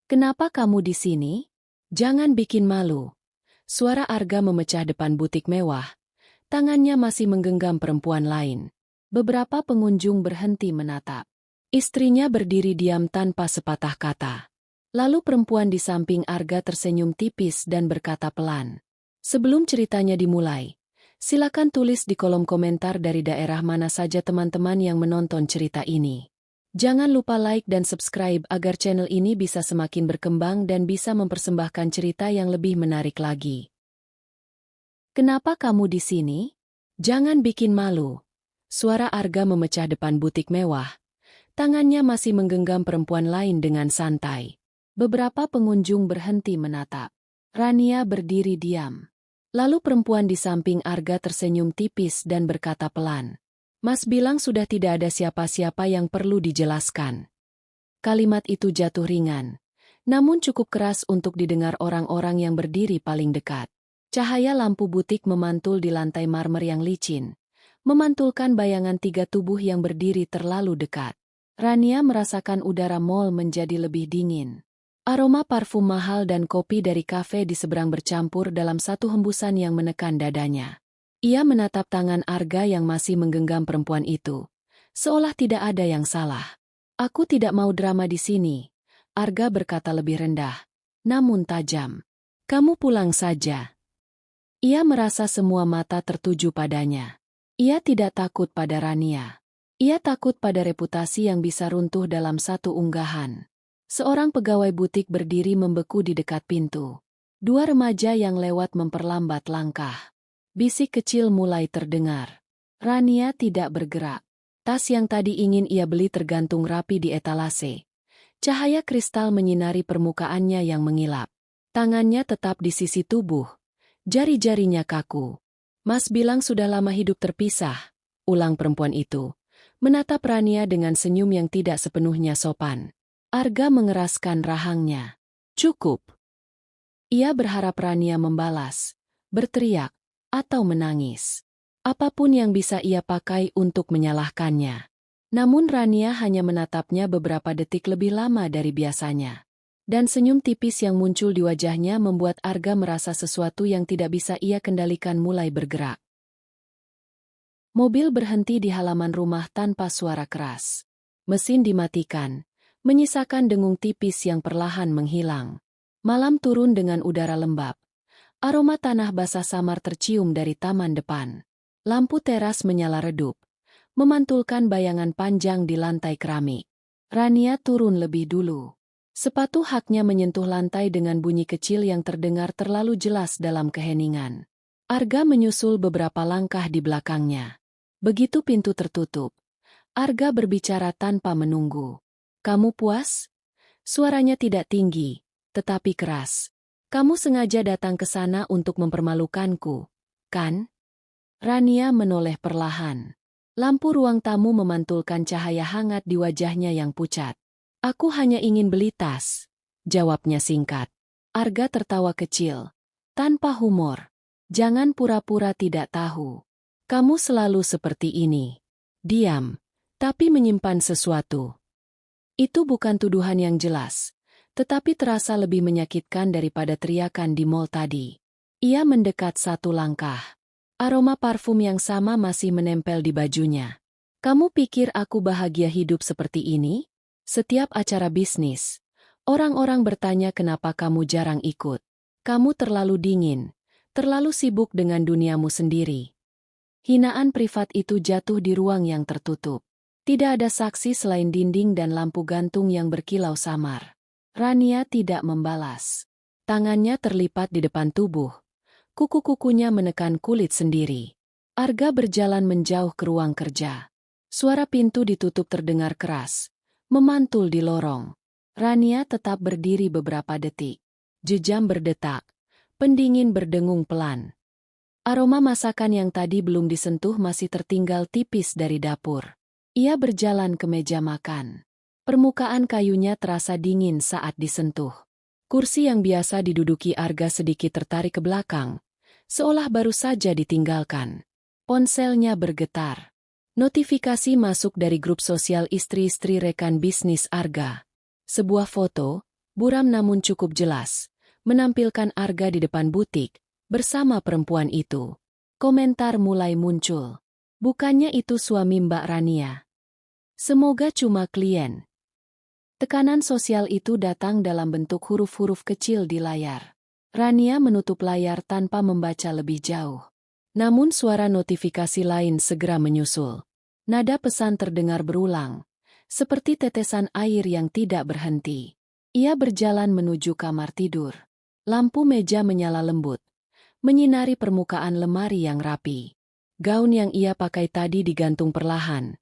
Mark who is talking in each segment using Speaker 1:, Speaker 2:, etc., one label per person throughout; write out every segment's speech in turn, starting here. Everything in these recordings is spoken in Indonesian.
Speaker 1: Kenapa kamu di sini? Jangan bikin malu. Suara Arga memecah depan butik mewah. Tangannya masih menggenggam perempuan lain. Beberapa pengunjung berhenti menatap. Istrinya berdiri diam tanpa sepatah kata. Lalu perempuan di samping Arga tersenyum tipis dan berkata pelan. Sebelum ceritanya dimulai, silakan tulis di kolom komentar dari daerah mana saja teman-teman yang menonton cerita ini. Jangan lupa like dan subscribe agar channel ini bisa semakin berkembang dan bisa mempersembahkan cerita yang lebih menarik lagi. Kenapa kamu di sini? Jangan bikin malu. Suara Arga memecah depan butik mewah. Tangannya masih menggenggam perempuan lain dengan santai. Beberapa pengunjung berhenti menatap. Rania berdiri diam. Lalu perempuan di samping Arga tersenyum tipis dan berkata pelan. Mas bilang sudah tidak ada siapa-siapa yang perlu dijelaskan. Kalimat itu jatuh ringan, namun cukup keras untuk didengar orang-orang yang berdiri paling dekat. Cahaya lampu butik memantul di lantai marmer yang licin, memantulkan bayangan tiga tubuh yang berdiri terlalu dekat. Rania merasakan udara mal menjadi lebih dingin. Aroma parfum mahal dan kopi dari kafe di seberang bercampur dalam satu hembusan yang menekan dadanya. Ia menatap tangan Arga yang masih menggenggam perempuan itu, seolah tidak ada yang salah. Aku tidak mau drama di sini, Arga berkata lebih rendah, namun tajam. Kamu pulang saja. Ia merasa semua mata tertuju padanya. Ia tidak takut pada Rania. Ia takut pada reputasi yang bisa runtuh dalam satu unggahan. Seorang pegawai butik berdiri membeku di dekat pintu. Dua remaja yang lewat memperlambat langkah. Bisik kecil mulai terdengar. Rania tidak bergerak. Tas yang tadi ingin ia beli tergantung rapi di etalase. Cahaya kristal menyinari permukaannya yang mengilap. Tangannya tetap di sisi tubuh. Jari-jarinya kaku. Mas bilang sudah lama hidup terpisah, ulang perempuan itu. Menatap Rania dengan senyum yang tidak sepenuhnya sopan. Arga mengeraskan rahangnya. Cukup. Ia berharap Rania membalas, berteriak, atau menangis. Apapun yang bisa ia pakai untuk menyalahkannya. Namun Rania hanya menatapnya beberapa detik lebih lama dari biasanya. Dan senyum tipis yang muncul di wajahnya membuat Arga merasa sesuatu yang tidak bisa ia kendalikan mulai bergerak. Mobil berhenti di halaman rumah tanpa suara keras. Mesin dimatikan, menyisakan dengung tipis yang perlahan menghilang. Malam turun dengan udara lembab. Aroma tanah basah samar tercium dari taman depan. Lampu teras menyala redup, memantulkan bayangan panjang di lantai keramik. Rania turun lebih dulu. Sepatu haknya menyentuh lantai dengan bunyi kecil yang terdengar terlalu jelas dalam keheningan. Arga menyusul beberapa langkah di belakangnya. Begitu pintu tertutup, Arga berbicara tanpa menunggu. Kamu puas? Suaranya tidak tinggi, tetapi keras. Kamu sengaja datang ke sana untuk mempermalukanku, kan? Rania menoleh perlahan. Lampu ruang tamu memantulkan cahaya hangat di wajahnya yang pucat. Aku hanya ingin beli tas, jawabnya singkat. Arga tertawa kecil, tanpa humor. Jangan pura-pura tidak tahu. Kamu selalu seperti ini. Diam, tapi menyimpan sesuatu. Itu bukan tuduhan yang jelas, tetapi terasa lebih menyakitkan daripada teriakan di mal tadi. Ia mendekat satu langkah. Aroma parfum yang sama masih menempel di bajunya. Kamu pikir aku bahagia hidup seperti ini? Setiap acara bisnis, orang-orang bertanya kenapa kamu jarang ikut. Kamu terlalu dingin, terlalu sibuk dengan duniamu sendiri. Hinaan privat itu jatuh di ruang yang tertutup. Tidak ada saksi selain dinding dan lampu gantung yang berkilau samar. Rania tidak membalas. Tangannya terlipat di depan tubuh. Kuku-kukunya menekan kulit sendiri. Arga berjalan menjauh ke ruang kerja. Suara pintu ditutup terdengar keras, memantul di lorong. Rania tetap berdiri beberapa detik. Jejam berdetak. Pendingin berdengung pelan. Aroma masakan yang tadi belum disentuh masih tertinggal tipis dari dapur. Ia berjalan ke meja makan. Permukaan kayunya terasa dingin saat disentuh. Kursi yang biasa diduduki Arga sedikit tertarik ke belakang, seolah baru saja ditinggalkan. Ponselnya bergetar. Notifikasi masuk dari grup sosial istri-istri rekan bisnis Arga. Sebuah foto, buram namun cukup jelas, menampilkan Arga di depan butik, bersama perempuan itu. Komentar mulai muncul. Bukannya itu suami Mbak Rania. Semoga cuma klien. Tekanan sosial itu datang dalam bentuk huruf-huruf kecil di layar. Rania menutup layar tanpa membaca lebih jauh. Namun suara notifikasi lain segera menyusul. Nada pesan terdengar berulang, seperti tetesan air yang tidak berhenti. Ia berjalan menuju kamar tidur. Lampu meja menyala lembut, menyinari permukaan lemari yang rapi. Gaun yang ia pakai tadi digantung perlahan.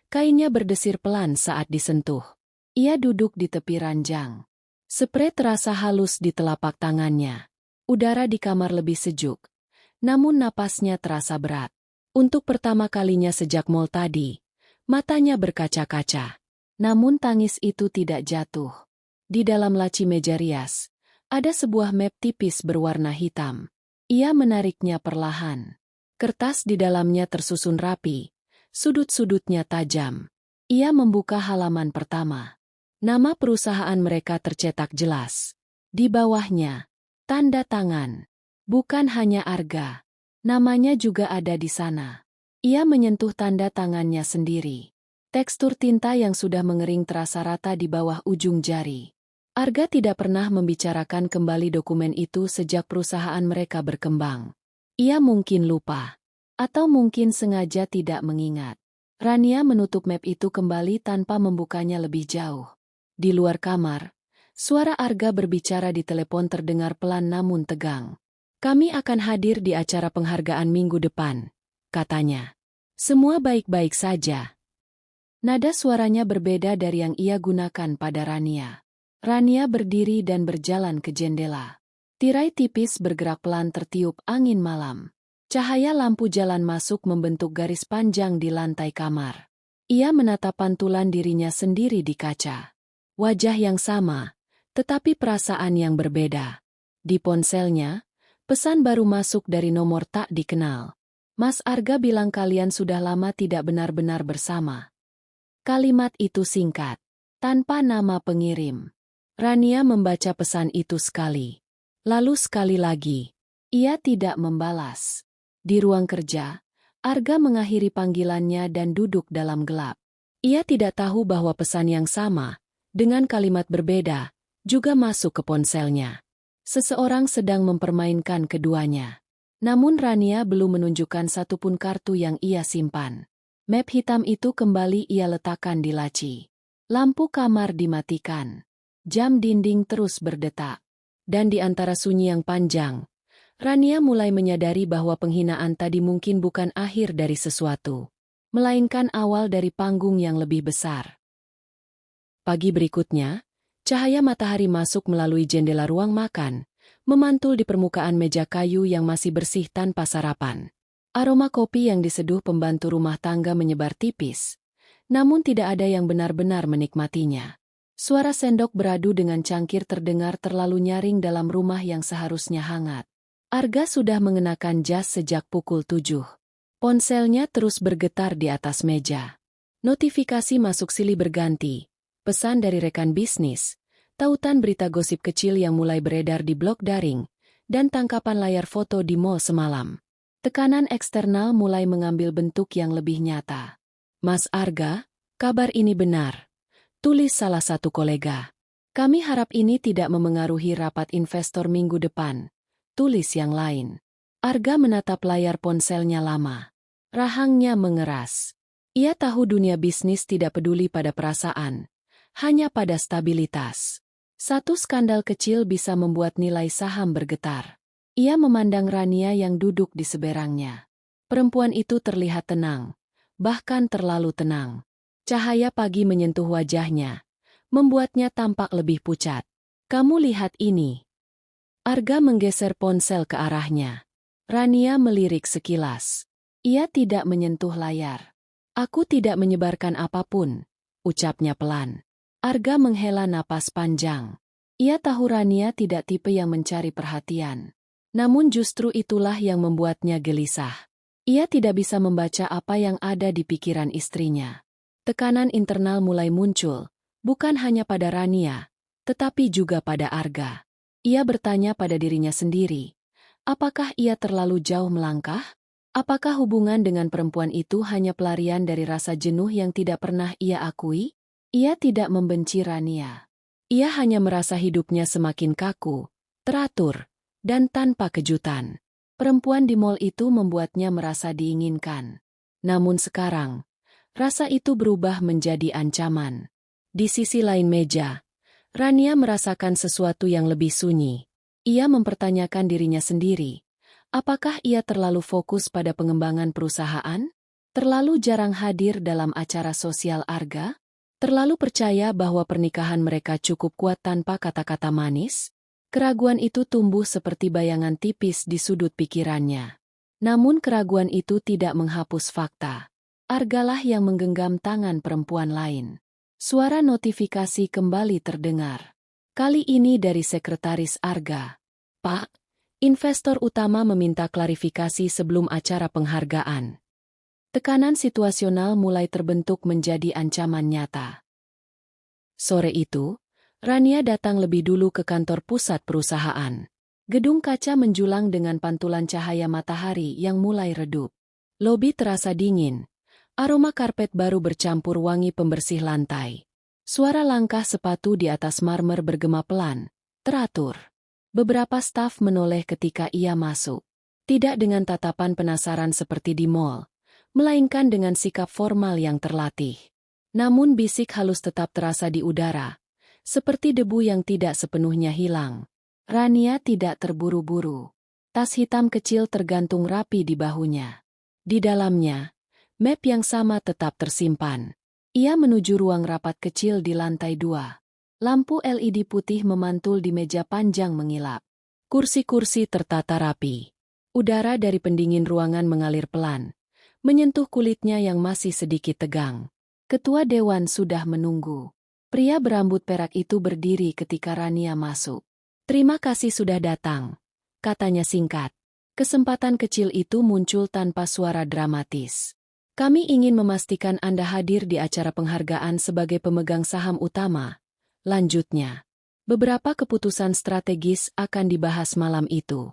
Speaker 1: Kainnya berdesir pelan saat disentuh. Ia duduk di tepi ranjang. Sprei terasa halus di telapak tangannya. Udara di kamar lebih sejuk, namun napasnya terasa berat. Untuk pertama kalinya sejak mal tadi, matanya berkaca-kaca. Namun tangis itu tidak jatuh. Di dalam laci meja rias, ada sebuah map tipis berwarna hitam. Ia menariknya perlahan. Kertas di dalamnya tersusun rapi, sudut-sudutnya tajam. Ia membuka halaman pertama. Nama perusahaan mereka tercetak jelas. Di bawahnya, tanda tangan. Bukan hanya Arga. Namanya juga ada di sana. Ia menyentuh tanda tangannya sendiri. Tekstur tinta yang sudah mengering terasa rata di bawah ujung jari. Arga tidak pernah membicarakan kembali dokumen itu sejak perusahaan mereka berkembang. Ia mungkin lupa. Atau mungkin sengaja tidak mengingat. Rania menutup map itu kembali tanpa membukanya lebih jauh. Di luar kamar, suara Arga berbicara di telepon terdengar pelan namun tegang. Kami akan hadir di acara penghargaan minggu depan, katanya. Semua baik-baik saja. Nada suaranya berbeda dari yang ia gunakan pada Rania. Rania berdiri dan berjalan ke jendela. Tirai tipis bergerak pelan tertiup angin malam. Cahaya lampu jalan masuk membentuk garis panjang di lantai kamar. Ia menatap pantulan dirinya sendiri di kaca. Wajah yang sama, tetapi perasaan yang berbeda. Di ponselnya, pesan baru masuk dari nomor tak dikenal. Mas Arga bilang kalian sudah lama tidak benar-benar bersama. Kalimat itu singkat, tanpa nama pengirim. Rania membaca pesan itu sekali. Lalu sekali lagi, ia tidak membalas. Di ruang kerja, Arga mengakhiri panggilannya dan duduk dalam gelap. Ia tidak tahu bahwa pesan yang sama, dengan kalimat berbeda, juga masuk ke ponselnya. Seseorang sedang mempermainkan keduanya. Namun Rania belum menunjukkan satupun kartu yang ia simpan. Map hitam itu kembali ia letakkan di laci. Lampu kamar dimatikan. Jam dinding terus berdetak. Dan di antara sunyi yang panjang, Rania mulai menyadari bahwa penghinaan tadi mungkin bukan akhir dari sesuatu, melainkan awal dari panggung yang lebih besar. Pagi berikutnya, cahaya matahari masuk melalui jendela ruang makan, memantul di permukaan meja kayu yang masih bersih tanpa sarapan. Aroma kopi yang diseduh pembantu rumah tangga menyebar tipis, namun tidak ada yang benar-benar menikmatinya. Suara sendok beradu dengan cangkir terdengar terlalu nyaring dalam rumah yang seharusnya hangat. Arga sudah mengenakan jas sejak pukul 7. Ponselnya terus bergetar di atas meja. Notifikasi masuk silih berganti. Pesan dari rekan bisnis, tautan berita gosip kecil yang mulai beredar di blog daring, dan tangkapan layar foto di mall semalam. Tekanan eksternal mulai mengambil bentuk yang lebih nyata. Mas Arga, kabar ini benar. Tulis salah satu kolega. Kami harap ini tidak memengaruhi rapat investor minggu depan. Tulis yang lain. Arga menatap layar ponselnya lama. Rahangnya mengeras. Ia tahu dunia bisnis tidak peduli pada perasaan. Hanya pada stabilitas. Satu skandal kecil bisa membuat nilai saham bergetar. Ia memandang Rania yang duduk di seberangnya. Perempuan itu terlihat tenang, bahkan terlalu tenang. Cahaya pagi menyentuh wajahnya, membuatnya tampak lebih pucat. Kamu lihat ini. Arga menggeser ponsel ke arahnya. Rania melirik sekilas. Ia tidak menyentuh layar. Aku tidak menyebarkan apapun, ucapnya pelan. Arga menghela napas panjang. Ia tahu Rania tidak tipe yang mencari perhatian. Namun justru itulah yang membuatnya gelisah. Ia tidak bisa membaca apa yang ada di pikiran istrinya. Tekanan internal mulai muncul, bukan hanya pada Rania, tetapi juga pada Arga. Ia bertanya pada dirinya sendiri, apakah ia terlalu jauh melangkah? Apakah hubungan dengan perempuan itu hanya pelarian dari rasa jenuh yang tidak pernah ia akui? Ia tidak membenci Rania. Ia hanya merasa hidupnya semakin kaku, teratur, dan tanpa kejutan. Perempuan di mall itu membuatnya merasa diinginkan. Namun sekarang, rasa itu berubah menjadi ancaman. Di sisi lain meja, Rania merasakan sesuatu yang lebih sunyi. Ia mempertanyakan dirinya sendiri. Apakah ia terlalu fokus pada pengembangan perusahaan? Terlalu jarang hadir dalam acara sosial Arga? Terlalu percaya bahwa pernikahan mereka cukup kuat tanpa kata-kata manis? Keraguan itu tumbuh seperti bayangan tipis di sudut pikirannya. Namun keraguan itu tidak menghapus fakta. Argalah yang menggenggam tangan perempuan lain. Suara notifikasi kembali terdengar. Kali ini dari sekretaris Arga. Pak, investor utama meminta klarifikasi sebelum acara penghargaan. Tekanan situasional mulai terbentuk menjadi ancaman nyata. Sore itu, Rania datang lebih dulu ke kantor pusat perusahaan. Gedung kaca menjulang dengan pantulan cahaya matahari yang mulai redup. Lobi terasa dingin. Aroma karpet baru bercampur wangi pembersih lantai. Suara langkah sepatu di atas marmer bergema pelan, teratur. Beberapa staf menoleh ketika ia masuk. Tidak dengan tatapan penasaran seperti di mall, melainkan dengan sikap formal yang terlatih. Namun bisik halus tetap terasa di udara, seperti debu yang tidak sepenuhnya hilang. Rania tidak terburu-buru. Tas hitam kecil tergantung rapi di bahunya. Di dalamnya, map yang sama tetap tersimpan. Ia menuju ruang rapat kecil di lantai 2. Lampu LED putih memantul di meja panjang mengilap. Kursi-kursi tertata rapi. Udara dari pendingin ruangan mengalir pelan, menyentuh kulitnya yang masih sedikit tegang. Ketua Dewan sudah menunggu. Pria berambut perak itu berdiri ketika Rania masuk. "Terima kasih sudah datang," katanya singkat. Kesempatan kecil itu muncul tanpa suara dramatis. "Kami ingin memastikan Anda hadir di acara penghargaan sebagai pemegang saham utama," lanjutnya. "Beberapa keputusan strategis akan dibahas malam itu."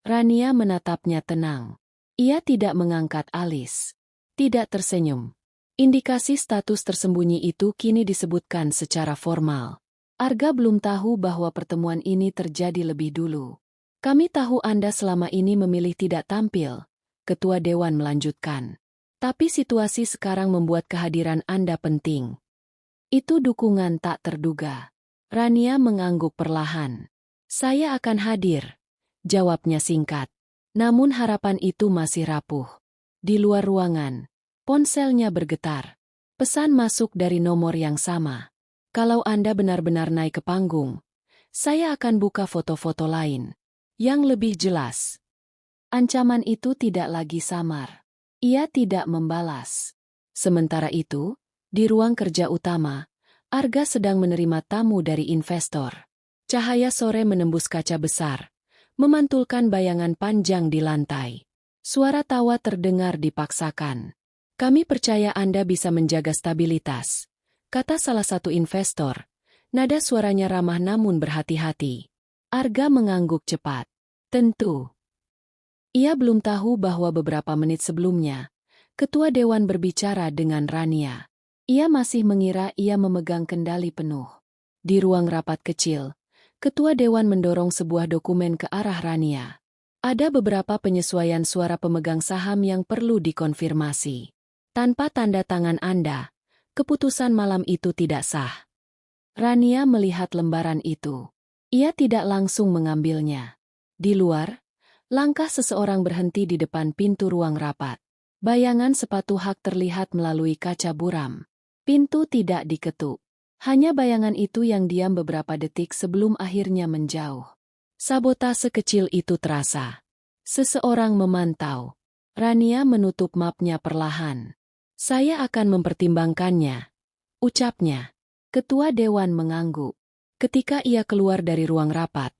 Speaker 1: Rania menatapnya tenang. Ia tidak mengangkat alis. Tidak tersenyum. Indikasi status tersembunyi itu kini disebutkan secara formal. Arga belum tahu bahwa pertemuan ini terjadi lebih dulu. "Kami tahu Anda selama ini memilih tidak tampil," Ketua Dewan melanjutkan. "Tapi situasi sekarang membuat kehadiran Anda penting." Itu dukungan tak terduga. Rania mengangguk perlahan. "Saya akan hadir," jawabnya singkat. Namun harapan itu masih rapuh. Di luar ruangan, ponselnya bergetar. Pesan masuk dari nomor yang sama. "Kalau Anda benar-benar naik ke panggung, saya akan buka foto-foto lain, yang lebih jelas." Ancaman itu tidak lagi samar. Ia tidak membalas. Sementara itu, di ruang kerja utama, Arga sedang menerima tamu dari investor. Cahaya sore menembus kaca besar, memantulkan bayangan panjang di lantai. Suara tawa terdengar dipaksakan. "Kami percaya Anda bisa menjaga stabilitas," kata salah satu investor. Nada suaranya ramah namun berhati-hati. Arga mengangguk cepat. "Tentu." Ia belum tahu bahwa beberapa menit sebelumnya, Ketua Dewan berbicara dengan Rania. Ia masih mengira ia memegang kendali penuh. Di ruang rapat kecil, Ketua Dewan mendorong sebuah dokumen ke arah Rania. Ada beberapa penyesuaian suara pemegang saham yang perlu dikonfirmasi. "Tanpa tanda tangan Anda, keputusan malam itu tidak sah." Rania melihat lembaran itu. Ia tidak langsung mengambilnya. Di luar, langkah seseorang berhenti di depan pintu ruang rapat. Bayangan sepatu hak terlihat melalui kaca buram. Pintu tidak diketuk. Hanya bayangan itu yang diam beberapa detik sebelum akhirnya menjauh. Sabotase kecil itu terasa. Seseorang memantau. Rania menutup mapnya perlahan. "Saya akan mempertimbangkannya," ucapnya. Ketua Dewan mengangguk. Ketika ia keluar dari ruang rapat,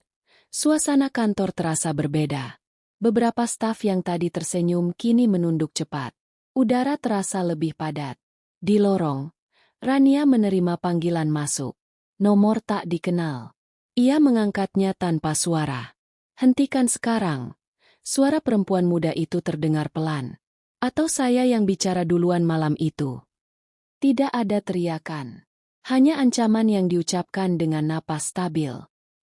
Speaker 1: suasana kantor terasa berbeda. Beberapa staf yang tadi tersenyum kini menunduk cepat. Udara terasa lebih padat. Di lorong, Rania menerima panggilan masuk. Nomor tak dikenal. Ia mengangkatnya tanpa suara. Hentikan sekarang. Suara perempuan muda itu terdengar pelan. Atau saya yang bicara duluan malam itu? Tidak ada teriakan. Hanya ancaman yang diucapkan dengan napas stabil.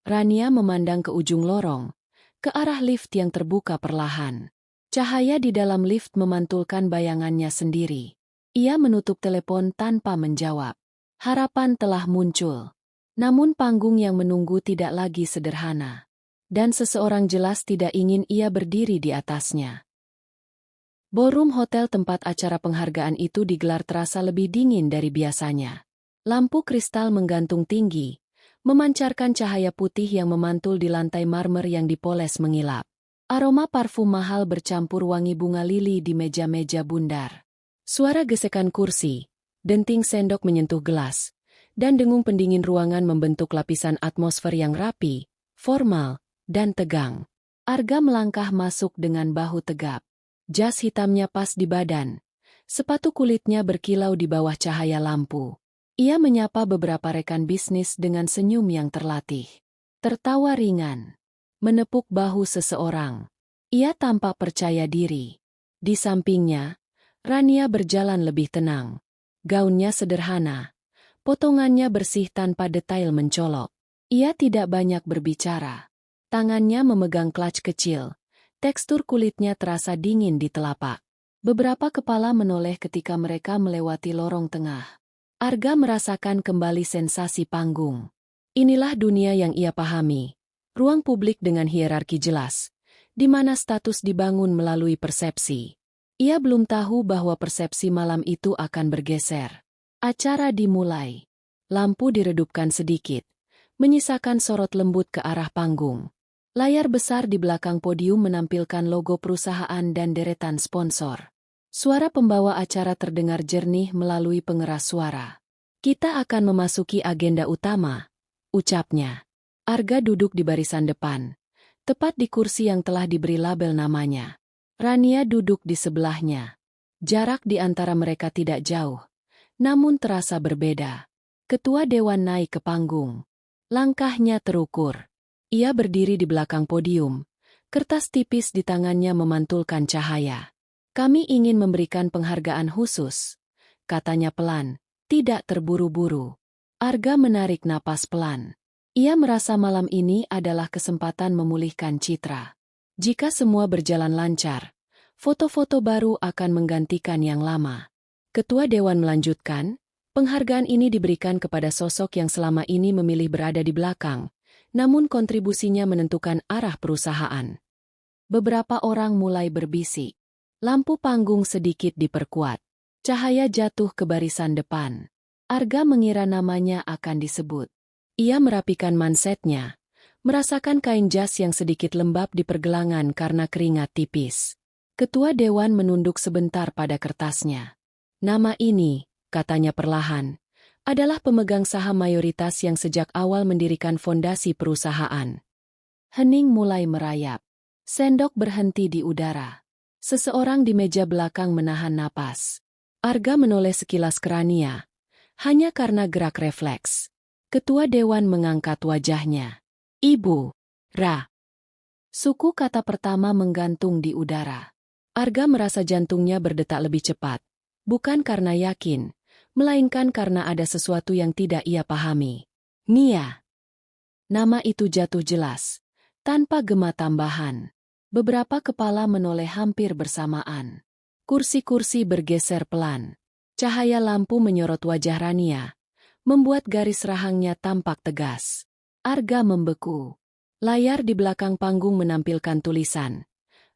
Speaker 1: Rania memandang ke ujung lorong, ke arah lift yang terbuka perlahan. Cahaya di dalam lift memantulkan bayangannya sendiri. Ia menutup telepon tanpa menjawab. Harapan telah muncul. Namun panggung yang menunggu tidak lagi sederhana. Dan seseorang jelas tidak ingin ia berdiri di atasnya. Ballroom hotel tempat acara penghargaan itu digelar terasa lebih dingin dari biasanya. Lampu kristal menggantung tinggi, memancarkan cahaya putih yang memantul di lantai marmer yang dipoles mengilap. Aroma parfum mahal bercampur wangi bunga lili di meja-meja bundar. Suara gesekan kursi, denting sendok menyentuh gelas, dan dengung pendingin ruangan membentuk lapisan atmosfer yang rapi, formal, dan tegang. Arga melangkah masuk dengan bahu tegap. Jas hitamnya pas di badan. Sepatu kulitnya berkilau di bawah cahaya lampu. Ia menyapa beberapa rekan bisnis dengan senyum yang terlatih. Tertawa ringan. Menepuk bahu seseorang. Ia tampak percaya diri. Di sampingnya, Rania berjalan lebih tenang. Gaunnya sederhana. Potongannya bersih tanpa detail mencolok. Ia tidak banyak berbicara. Tangannya memegang clutch kecil. Tekstur kulitnya terasa dingin di telapak. Beberapa kepala menoleh ketika mereka melewati lorong tengah. Arga merasakan kembali sensasi panggung. Inilah dunia yang ia pahami. Ruang publik dengan hierarki jelas, di mana status dibangun melalui persepsi. Ia belum tahu bahwa persepsi malam itu akan bergeser. Acara dimulai. Lampu diredupkan sedikit, menyisakan sorot lembut ke arah panggung. Layar besar di belakang podium menampilkan logo perusahaan dan deretan sponsor. Suara pembawa acara terdengar jernih melalui pengeras suara. Kita akan memasuki agenda utama, ucapnya. Arga duduk di barisan depan, tepat di kursi yang telah diberi label namanya. Rania duduk di sebelahnya. Jarak di antara mereka tidak jauh, namun terasa berbeda. Ketua dewan naik ke panggung. Langkahnya terukur. Ia berdiri di belakang podium. Kertas tipis di tangannya memantulkan cahaya. Kami ingin memberikan penghargaan khusus, katanya pelan, tidak terburu-buru. Arga menarik napas pelan. Ia merasa malam ini adalah kesempatan memulihkan citra. Jika semua berjalan lancar, foto-foto baru akan menggantikan yang lama. Ketua Dewan melanjutkan, penghargaan ini diberikan kepada sosok yang selama ini memilih berada di belakang, namun kontribusinya menentukan arah perusahaan. Beberapa orang mulai berbisik. Lampu panggung sedikit diperkuat. Cahaya jatuh ke barisan depan. Arga mengira namanya akan disebut. Ia merapikan mansetnya, merasakan kain jas yang sedikit lembab di pergelangan karena keringat tipis. Ketua Dewan menunduk sebentar pada kertasnya. Nama ini, katanya perlahan, adalah pemegang saham mayoritas yang sejak awal mendirikan fondasi perusahaan. Hening mulai merayap. Sendok berhenti di udara. Seseorang di meja belakang menahan napas. Arga menoleh sekilas ke Rania, hanya karena gerak refleks. Ketua Dewan mengangkat wajahnya. Ibu, Ra. Suku kata pertama menggantung di udara. Arga merasa jantungnya berdetak lebih cepat. Bukan karena yakin, melainkan karena ada sesuatu yang tidak ia pahami. Nia. Nama itu jatuh jelas, tanpa gema tambahan. Beberapa kepala menoleh hampir bersamaan. Kursi-kursi bergeser pelan. Cahaya lampu menyorot wajah Rania, membuat garis rahangnya tampak tegas. Arga membeku. Layar di belakang panggung menampilkan tulisan.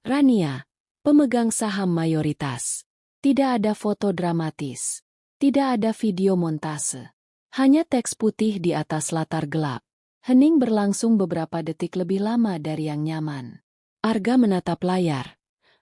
Speaker 1: Rania, pemegang saham mayoritas. Tidak ada foto dramatis. Tidak ada video montase. Hanya teks putih di atas latar gelap. Hening berlangsung beberapa detik lebih lama dari yang nyaman. Arga menatap layar,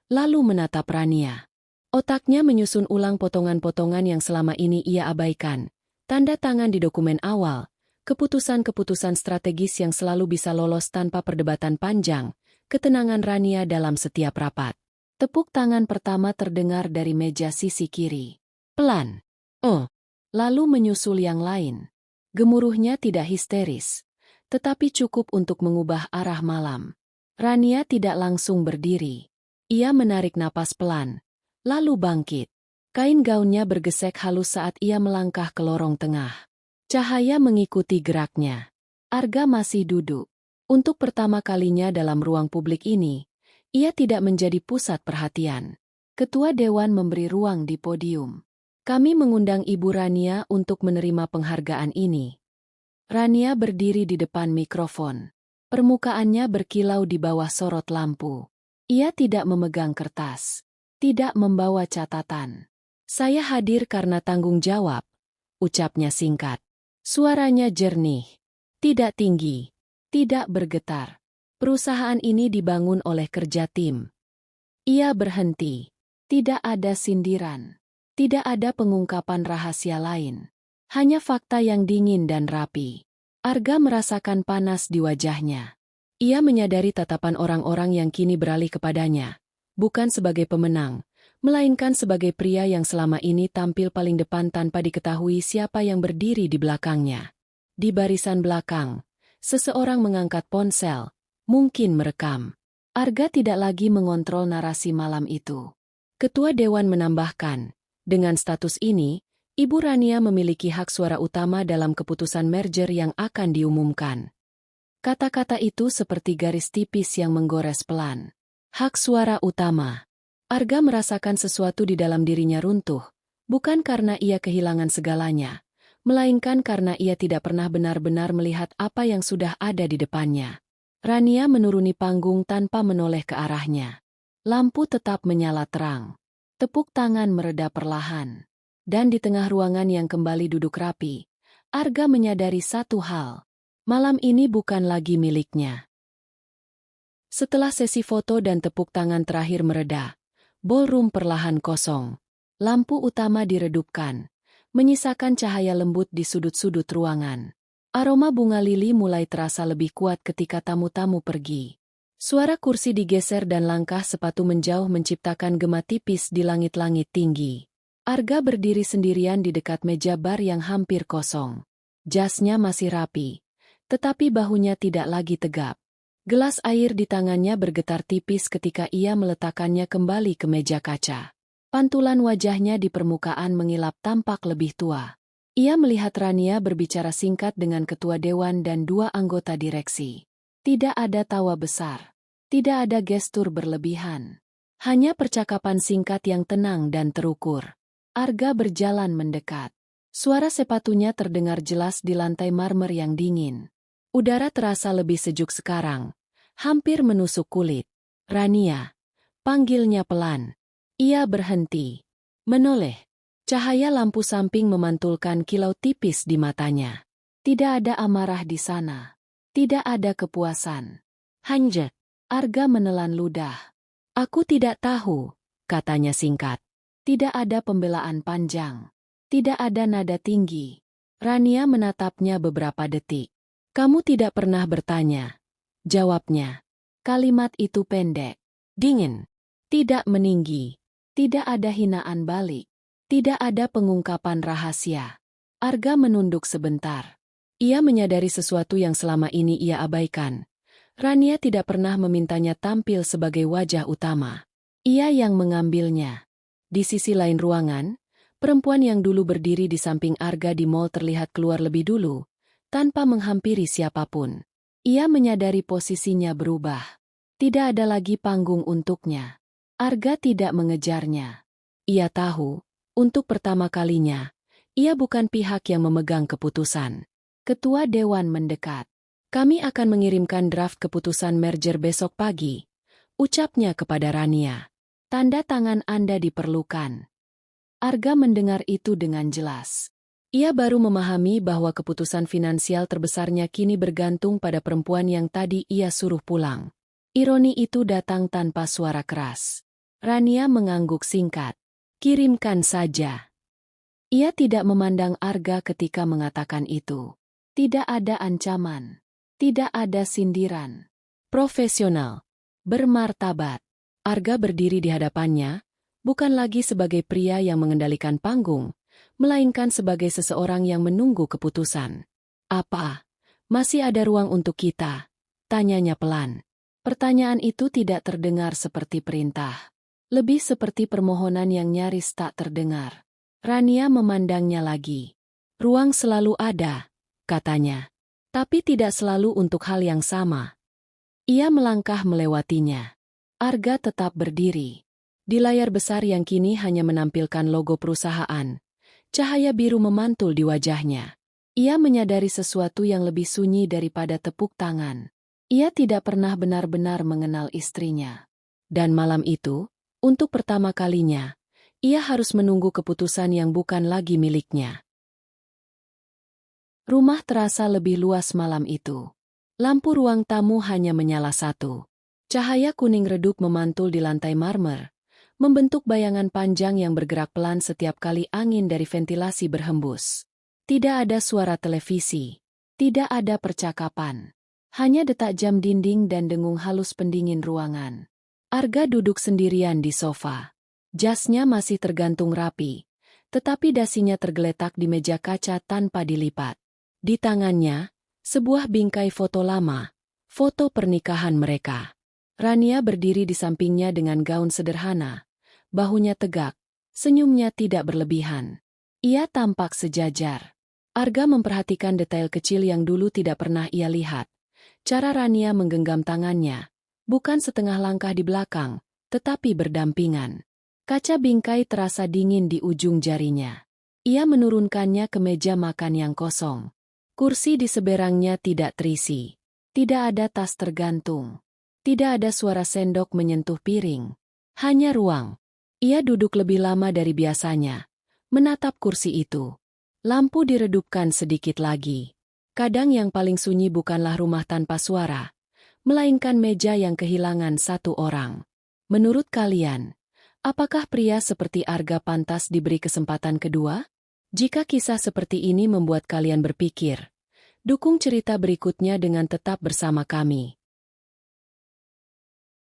Speaker 1: lalu menatap Rania. Otaknya menyusun ulang potongan-potongan yang selama ini ia abaikan. Tanda tangan di dokumen awal, keputusan-keputusan strategis yang selalu bisa lolos tanpa perdebatan panjang, ketenangan Rania dalam setiap rapat. Tepuk tangan pertama terdengar dari meja sisi kiri. Pelan. Oh. Lalu menyusul yang lain. Gemuruhnya tidak histeris, tetapi cukup untuk mengubah arah malam. Rania tidak langsung berdiri. Ia menarik napas pelan, lalu bangkit. Kain gaunnya bergesek halus saat ia melangkah ke lorong tengah. Cahaya mengikuti geraknya. Arga masih duduk. Untuk pertama kalinya dalam ruang publik ini, ia tidak menjadi pusat perhatian. Ketua Dewan memberi ruang di podium. Kami mengundang Ibu Rania untuk menerima penghargaan ini. Rania berdiri di depan mikrofon. Permukaannya berkilau di bawah sorot lampu. Ia tidak memegang kertas, tidak membawa catatan. Saya hadir karena tanggung jawab, ucapnya singkat. Suaranya jernih, tidak tinggi, tidak bergetar. Perusahaan ini dibangun oleh kerja tim. Ia berhenti. Tidak ada sindiran. Tidak ada pengungkapan rahasia lain. Hanya fakta yang dingin dan rapi. Arga merasakan panas di wajahnya. Ia menyadari tatapan orang-orang yang kini beralih kepadanya. Bukan sebagai pemenang, melainkan sebagai pria yang selama ini tampil paling depan tanpa diketahui siapa yang berdiri di belakangnya. Di barisan belakang, seseorang mengangkat ponsel, mungkin merekam. Arga tidak lagi mengontrol narasi malam itu. Ketua Dewan menambahkan, dengan status ini, Ibu Rania memiliki hak suara utama dalam keputusan merger yang akan diumumkan. Kata-kata itu seperti garis tipis yang menggores pelan. Hak suara utama. Arga merasakan sesuatu di dalam dirinya runtuh, bukan karena ia kehilangan segalanya, melainkan karena ia tidak pernah benar-benar melihat apa yang sudah ada di depannya. Rania menuruni panggung tanpa menoleh ke arahnya. Lampu tetap menyala terang. Tepuk tangan mereda perlahan. Dan di tengah ruangan yang kembali duduk rapi, Arga menyadari satu hal. Malam ini bukan lagi miliknya. Setelah sesi foto dan tepuk tangan terakhir mereda, ballroom perlahan kosong. Lampu utama diredupkan, menyisakan cahaya lembut di sudut-sudut ruangan. Aroma bunga lili mulai terasa lebih kuat ketika tamu-tamu pergi. Suara kursi digeser dan langkah sepatu menjauh menciptakan gema tipis di langit-langit tinggi. Arga berdiri sendirian di dekat meja bar yang hampir kosong. Jasnya masih rapi, tetapi bahunya tidak lagi tegap. Gelas air di tangannya bergetar tipis ketika ia meletakkannya kembali ke meja kaca. Pantulan wajahnya di permukaan mengilap tampak lebih tua. Ia melihat Rania berbicara singkat dengan ketua dewan dan dua anggota direksi. Tidak ada tawa besar. Tidak ada gestur berlebihan. Hanya percakapan singkat yang tenang dan terukur. Arga berjalan mendekat. Suara sepatunya terdengar jelas di lantai marmer yang dingin. Udara terasa lebih sejuk sekarang. Hampir menusuk kulit. Rania. Panggilnya pelan. Ia berhenti. Menoleh. Cahaya lampu samping memantulkan kilau tipis di matanya. Tidak ada amarah di sana. Tidak ada kepuasan. Hanya. Arga menelan ludah. Aku tidak tahu, katanya singkat. Tidak ada pembelaan panjang. Tidak ada nada tinggi. Rania menatapnya beberapa detik. Kamu tidak pernah bertanya. Jawabnya. Kalimat itu pendek. Dingin. Tidak meninggi. Tidak ada hinaan balik. Tidak ada pengungkapan rahasia. Arga menunduk sebentar. Ia menyadari sesuatu yang selama ini ia abaikan. Rania tidak pernah memintanya tampil sebagai wajah utama. Ia yang mengambilnya. Di sisi lain ruangan, perempuan yang dulu berdiri di samping Arga di mall terlihat keluar lebih dulu, tanpa menghampiri siapapun. Ia menyadari posisinya berubah. Tidak ada lagi panggung untuknya. Arga tidak mengejarnya. Ia tahu, untuk pertama kalinya, ia bukan pihak yang memegang keputusan. Ketua Dewan mendekat. Kami akan mengirimkan draft keputusan merger besok pagi, ucapnya kepada Rania. Tanda tangan Anda diperlukan. Arga mendengar itu dengan jelas. Ia baru memahami bahwa keputusan finansial terbesarnya kini bergantung pada perempuan yang tadi ia suruh pulang. Ironi itu datang tanpa suara keras. Rania mengangguk singkat. Kirimkan saja. Ia tidak memandang Arga ketika mengatakan itu. Tidak ada ancaman. Tidak ada sindiran. Profesional. Bermartabat. Arga berdiri di hadapannya, bukan lagi sebagai pria yang mengendalikan panggung, melainkan sebagai seseorang yang menunggu keputusan. Apa? Masih ada ruang untuk kita? Tanyanya pelan. Pertanyaan itu tidak terdengar seperti perintah. Lebih seperti permohonan yang nyaris tak terdengar. Rania memandangnya lagi. Ruang selalu ada, katanya. Tapi tidak selalu untuk hal yang sama. Ia melangkah melewatinya. Arga tetap berdiri. Di layar besar yang kini hanya menampilkan logo perusahaan, cahaya biru memantul di wajahnya. Ia menyadari sesuatu yang lebih sunyi daripada tepuk tangan. Ia tidak pernah benar-benar mengenal istrinya. Dan malam itu, untuk pertama kalinya, ia harus menunggu keputusan yang bukan lagi miliknya. Rumah terasa lebih luas malam itu. Lampu ruang tamu hanya menyala satu. Cahaya kuning redup memantul di lantai marmer, membentuk bayangan panjang yang bergerak pelan setiap kali angin dari ventilasi berhembus. Tidak ada suara televisi. Tidak ada percakapan. Hanya detak jam dinding dan dengung halus pendingin ruangan. Arga duduk sendirian di sofa. Jasnya masih tergantung rapi, tetapi dasinya tergeletak di meja kaca tanpa dilipat. Di tangannya, sebuah bingkai foto lama, foto pernikahan mereka. Rania berdiri di sampingnya dengan gaun sederhana, bahunya tegak, senyumnya tidak berlebihan. Ia tampak sejajar. Arga memperhatikan detail kecil yang dulu tidak pernah ia lihat. Cara Rania menggenggam tangannya, bukan setengah langkah di belakang, tetapi berdampingan. Kaca bingkai terasa dingin di ujung jarinya. Ia menurunkannya ke meja makan yang kosong. Kursi di seberangnya tidak terisi. Tidak ada tas tergantung. Tidak ada suara sendok menyentuh piring. Hanya ruang. Ia duduk lebih lama dari biasanya, menatap kursi itu. Lampu diredupkan sedikit lagi. Kadang yang paling sunyi bukanlah rumah tanpa suara, melainkan meja yang kehilangan satu orang. Menurut kalian, apakah pria seperti Arga pantas diberi kesempatan kedua? Jika kisah seperti ini membuat kalian berpikir, dukung cerita berikutnya dengan tetap bersama kami.